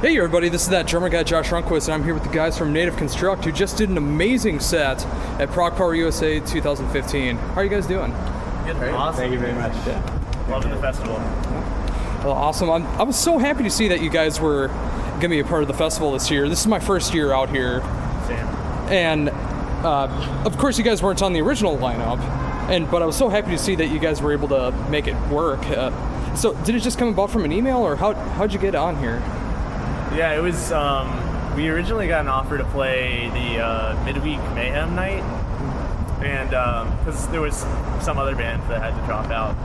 Hey everybody, this is that drummer guy Josh Runquist, and I'm here with the guys from Native Construct who just did an amazing set at PRogPower USA 2015. How are you guys doing? Good, right? Awesome. Thank you very much. Yeah. Loving the festival. Well, awesome. I was so happy to see that you guys were going to be a part of the festival this year. This is my first year out here. Same. And of course you guys weren't on the original lineup, but I was so happy to see that you guys were able to make it work. So did it just come about from an email, or how'd you get on here? Yeah, it was, we originally got an offer to play the midweek Mayhem night, and because there was some other bands that had to drop out.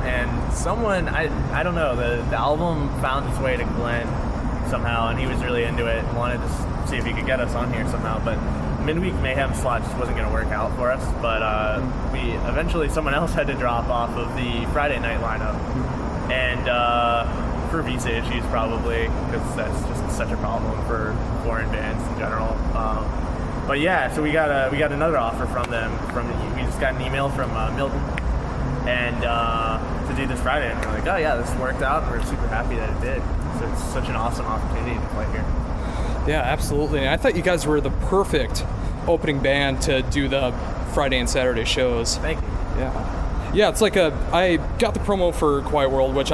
And someone, I don't know, the album found its way to Glenn somehow, and he was really into it and wanted to see if he could get us on here somehow, but midweek Mayhem slot just wasn't going to work out for us, but someone else had to drop off of the Friday night lineup, and for visa issues probably, because that's just such a problem for foreign bands in general. But yeah, so we got another offer from them. We just got an email from Milton, and to do this Friday, and we're like, oh yeah, this worked out, and we're super happy that it did. So it's such an awesome opportunity to play here. Yeah, absolutely. And I thought you guys were the perfect opening band to do the Friday and Saturday shows. Thank you. Yeah, it's like I got the promo for Quiet World, which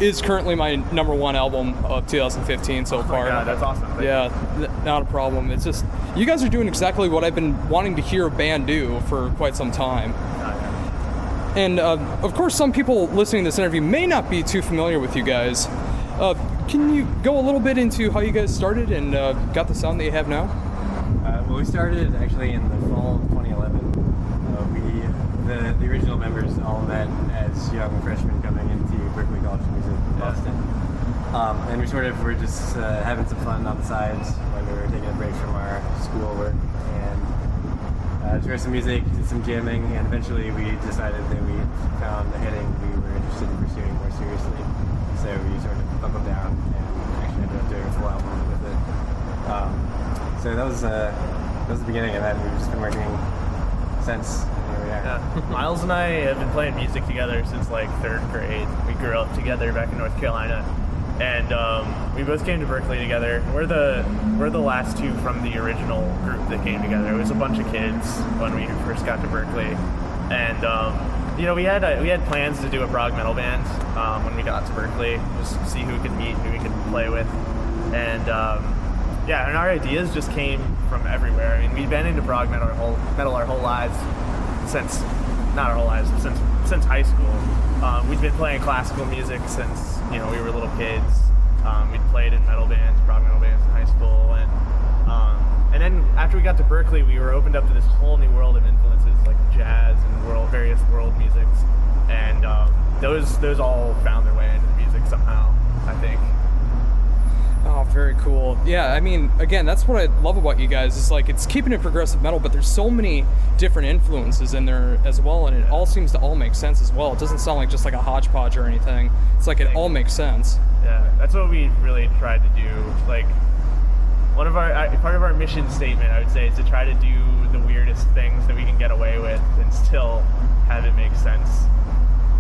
is currently my #1 album of 2015 so far. Oh my God, that's awesome. Thank you. Not a problem. It's just, you guys are doing exactly what I've been wanting to hear a band do for quite some time. Oh, yeah. And of course, some people listening to this interview may not be too familiar with you guys. Can you go a little bit into how you guys started and got the sound that you have now? Well, we started actually in the fall of 2011. The original members all met as young freshmen coming into Berklee College of Music in Boston. And we sort of were just having some fun on the sides when we were taking a break from our schoolwork. And we heard some music, did some jamming, and eventually we decided that we found the heading we were interested in pursuing more seriously. So we sort of buckled down and actually ended up doing a full album with it. So that was the beginning of that, and we've just been working since. Yeah. Miles and I have been playing music together since like 3rd grade. We grew up together back in North Carolina, and we both came to Berklee together. We're the last two from the original group that came together. It was a bunch of kids when we first got to Berklee, and we had plans to do a prog metal band when we got to Berklee, just see who we could meet, who we could play with, and and our ideas just came from everywhere. I mean, we've been into prog metal our whole lives. Since high school. We'd been playing classical music since we were little kids. We'd played in metal bands, prog metal bands in high school, and then after we got to Berklee, we were opened up to this whole new world of influences like jazz and various world musics, and those all found their way into the music somehow, I think. Oh, very cool. Yeah, I mean, again, that's what I love about you guys, is like, it's keeping it progressive metal, but there's so many different influences in there as well, and it all seems to all make sense as well. It doesn't sound like just like a hodgepodge or anything. It's like it all makes sense. Yeah, that's what we really tried to do. Like, part of our mission statement, I would say, is to try to do the weirdest things that we can get away with and still have it make sense.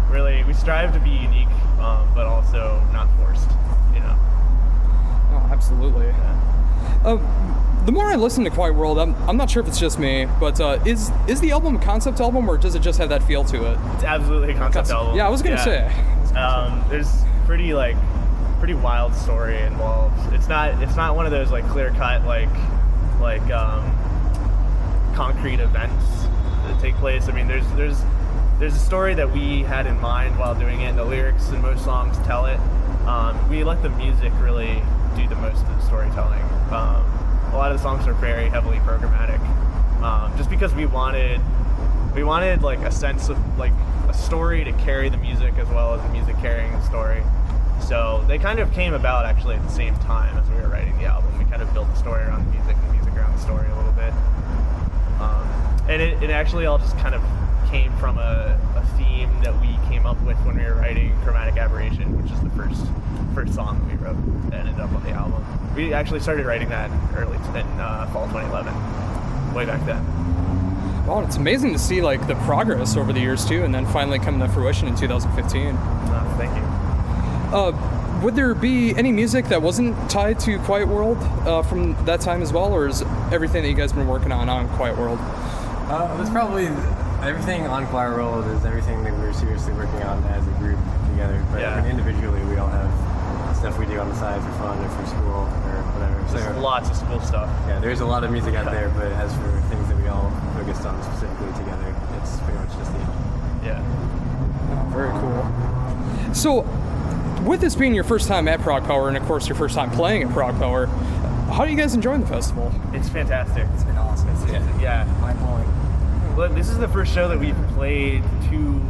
Really, we strive to be unique, but also not forced, Oh, absolutely. Yeah. The more I listen to Quiet World, I'm not sure if it's just me, but is the album a concept album, or does it just have that feel to it? It's absolutely a concept album. Yeah, I was gonna say. There's pretty wild story involved. It's not one of those like clear cut like concrete events that take place. I mean, there's a story that we had in mind while doing it, and the lyrics in most songs tell it. We let the music really do the most of the storytelling. A lot of the songs are very heavily programmatic, just because we wanted like a sense of like a story to carry the music as well as the music carrying the story. So they kind of came about actually at the same time as we were writing the album. We kind of built the story around the music and the music around the story a little bit. And it actually all just kind of came from a theme that we came up with when we were writing Chromatic Aberration, which is the first song that we wrote that ended up on the album. We actually started writing that in fall 2011, way back then. Well, it's amazing to see like the progress over the years too, and then finally come to fruition in 2015. Thank you. would there be any music that wasn't tied to Quiet World from that time as well, or is everything that you guys been working on Quiet World? There's probably everything on Quiet World is everything that we're seriously working on as a group together. But I mean, individually, we all have stuff we do on the side for fun or for school or whatever. There's lots of school stuff. Yeah, there's a lot of music out there, but as for things that we all focused on specifically together, it's pretty much just the Yeah. Oh, very cool. So, with this being your first time at PRogPower, and of course your first time playing at PRogPower, how are you guys enjoying the festival? It's fantastic. It's been awesome. Yeah. Mind-blowing. Well, this is the first show that we've played to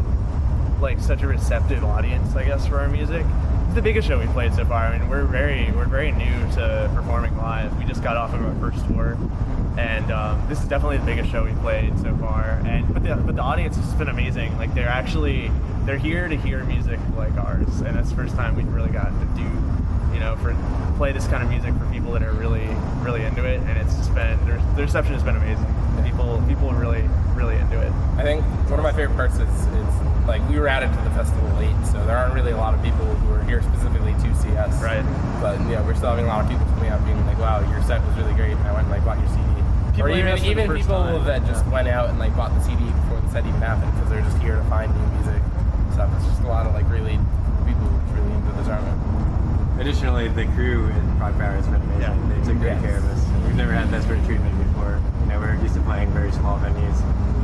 like such a receptive audience, I guess, for our music. It's the biggest show we've played so far. I mean, we're very new to performing live. We just got off of our first tour, and this is definitely the biggest show we've played so far. But the audience has been amazing. Like they're here to hear music like ours, and that's the first time we've really gotten to do, play this kind of music for people that are really into it. And it's just been the reception has been amazing. People are really into it. I think one of my favorite parts is like we were added to the festival late, so there aren't really a lot of people who are here specifically to see us. Right. But we're still having a lot of people coming out being like, "Wow, your set was really great," and I went and bought your CD. People or even people that just went out and bought the CD before the set even happened because they're just here to find new music stuff. It's just a lot of really people really into the genre. Additionally, the crew at PRogPower has been amazing. Yeah. They took great care of us. We've never had that sort of treatment before. We're used to playing very small venues,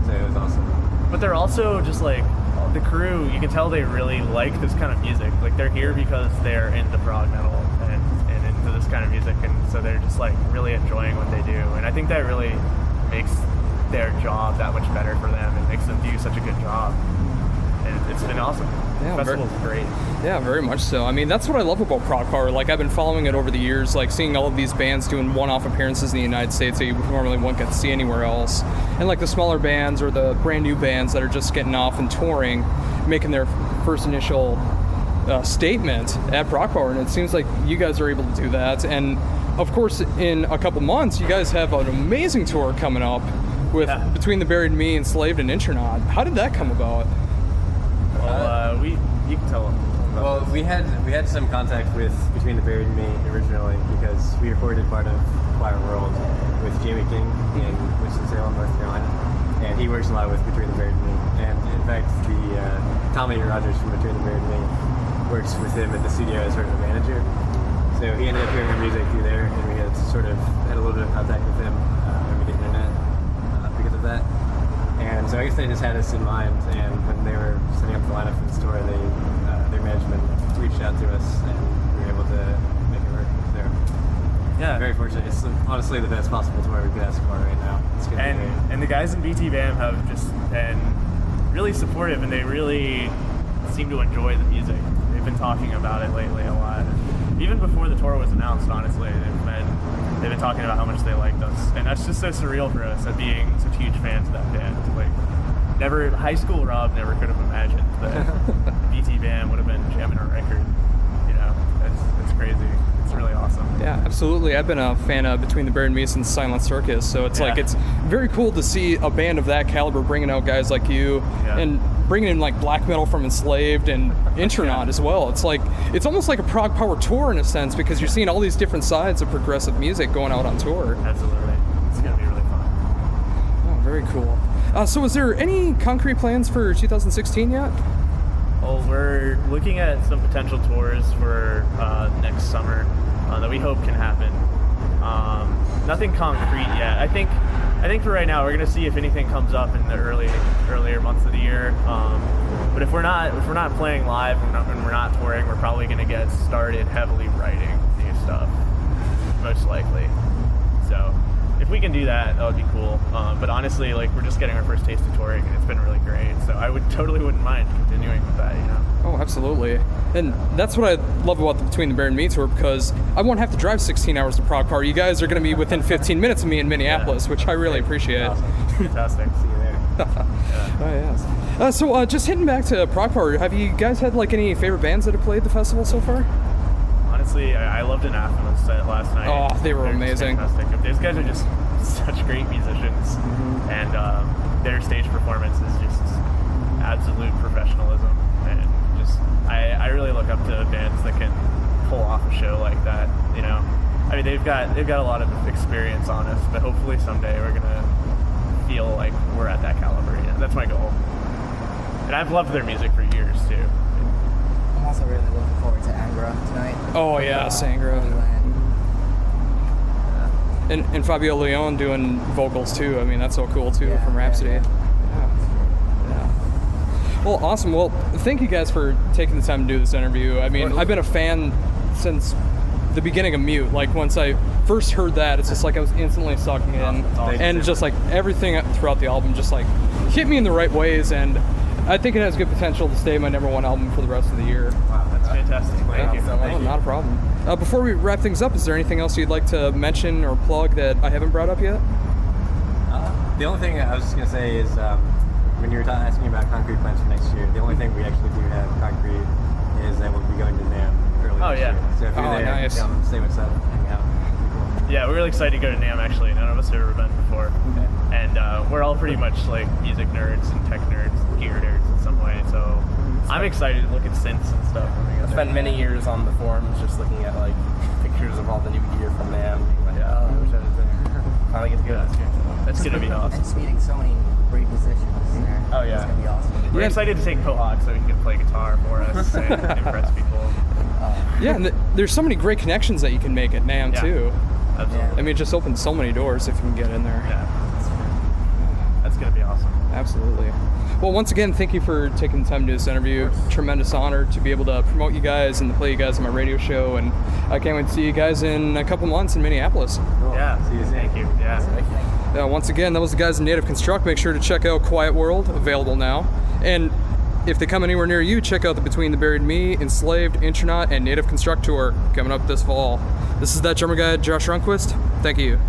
so it was awesome. But they're also just the crew, you can tell they really like this kind of music. Like they're here because they're into prog metal and into this kind of music, and so they're just really enjoying what they do. And I think that really makes their job that much better for them and makes them do such a good job. And it's been awesome. Yeah, the festival's great. Yeah, very much so. I mean, that's what I love about PRogPower. I've been following it over the years, seeing all of these bands doing one-off appearances in the United States that you normally won't get to see anywhere else. And the smaller bands or the brand new bands that are just getting off and touring, making their first initial statement at PRogPower. And it seems like you guys are able to do that. And of course, in a couple months, you guys have an amazing tour coming up with Between the Buried and Me, Enslaved and Intronaut. How did that come about? Well, you can tell them. Well, we had some contact with Between the Buried and Me originally because we recorded part of Quiet World with Jamie King in Winston-Salem, North Carolina, and he works a lot with Between the Buried and Me. And in fact, the Tommy Rogers from Between the Buried and Me works with him at the studio as sort of a manager. So he ended up hearing our music through there, and we had a little bit of contact with him over the internet because of that. And so I guess they just had us in mind, and when they were setting up the lineup for the store, their management reached out to us, and we were able to make it work. So very fortunate. It's honestly the best possible tour we could ask for right now. It's gonna be great. And the guys in BTBAM have just been really supportive, and they really seem to enjoy the music. They've been talking about it lately a lot. And even before the tour was announced, honestly, they've been talking about how much they liked us, and that's just so surreal for us, at being such huge fans of that band. High school Rob never could have imagined that BTBAM would have been jamming our record. It's crazy. It's really awesome. Yeah, absolutely. I've been a fan of Between the Buried and Me since Silent Circus, so it's it's very cool to see a band of that caliber bringing out guys like you and bringing in black metal from Enslaved and Intronaut as well. It's almost like a PRogPower tour in a sense, because you're seeing all these different sides of progressive music going out on tour. Absolutely. It's going to be really fun. Oh, very cool. So is there any concrete plans for 2016 yet? Well, we're looking at some potential tours for next summer that we hope can happen. Nothing concrete yet. I think for right now we're going to see if anything comes up in the earlier months of the year. But if we're not playing live and we're not touring, we're probably going to get started heavily writing new stuff, most likely. So if we can do that, that would be cool. But honestly, we're just getting our first taste of touring, and it's been really great. So I wouldn't mind continuing with that. Oh, absolutely. And that's what I love about the Between the Buried and Me tour, because I won't have to drive 16 hours to PRogPower. You guys are going to be within 15 minutes of me in Minneapolis, which I really appreciate. Awesome. Fantastic. See you there. Oh, yes. So just hitting back to PRogPower, have you guys had any favorite bands that have played the festival so far? Honestly, I loved Anathema's set last night. Oh, they were amazing. Fantastic. These guys are just such great musicians, and their stage performance is just absolute professionalism. And I really look up to bands that can pull off a show like that. You know, I mean, they've got a lot of experience on us, but hopefully someday we're gonna feel like we're at that caliber. You know, that's my goal. And I've loved their music for years too. I'm also really looking forward to Angra tonight. Oh yeah, Sangra. And Fabio Leone doing vocals too. I mean, that's so cool too, from Rhapsody. Yeah. Well, awesome. Well, thank you guys for taking the time to do this interview. I mean, I've been a fan since the beginning of Mute. Like, once I first heard that, it's just like I was instantly sucking in. And just like everything throughout the album just like hit me in the right ways. And I think it has good potential to stay my #1 album for the rest of the year. Wow, that's fantastic. Thank you so much. Oh, not a problem. Before we wrap things up, is there anything else you'd like to mention or plug that I haven't brought up yet? The only thing I was just gonna say is when you were asking about concrete plans for next year, the only thing we actually do have concrete is that we'll be going to NAMM early this year. So if you're there, nice. come say what's up, hang out. Cool. Yeah, we're really excited to go to NAMM. Actually, none of us have ever been before, and we're all pretty much like music nerds and tech nerds, gear nerds in some way. So I'm excited to look at synths and stuff. I spent many years on the forums just looking at like pictures of all the new gear from NAMM. Like, oh, I wish I was there. Finally get to go this year. That's gonna be awesome. And just meeting so many great musicians there. Oh yeah, it's gonna be awesome. We're excited to take Kohawk so he can play guitar for us and impress people. Yeah, and there's so many great connections that you can make at NAMM too. Absolutely. I mean, it just opens so many doors if you can get in there. Yeah. That's gonna be awesome. Absolutely. Well, once again, thank you for taking the time to do this interview. Tremendous honor to be able to promote you guys and to play you guys on my radio show, and I can't wait to see you guys in a couple months in Minneapolis. Cool. Yeah. See you soon. Thank you. Yeah. Once again, that was the guys in Native Construct. Make sure to check out Quiet World, available now. And if they come anywhere near you, check out the Between the Buried Me, Enslaved, Intronaut, and Native Construct tour coming up this fall. This is That Drummer Guy, Josh Runquist. Thank you.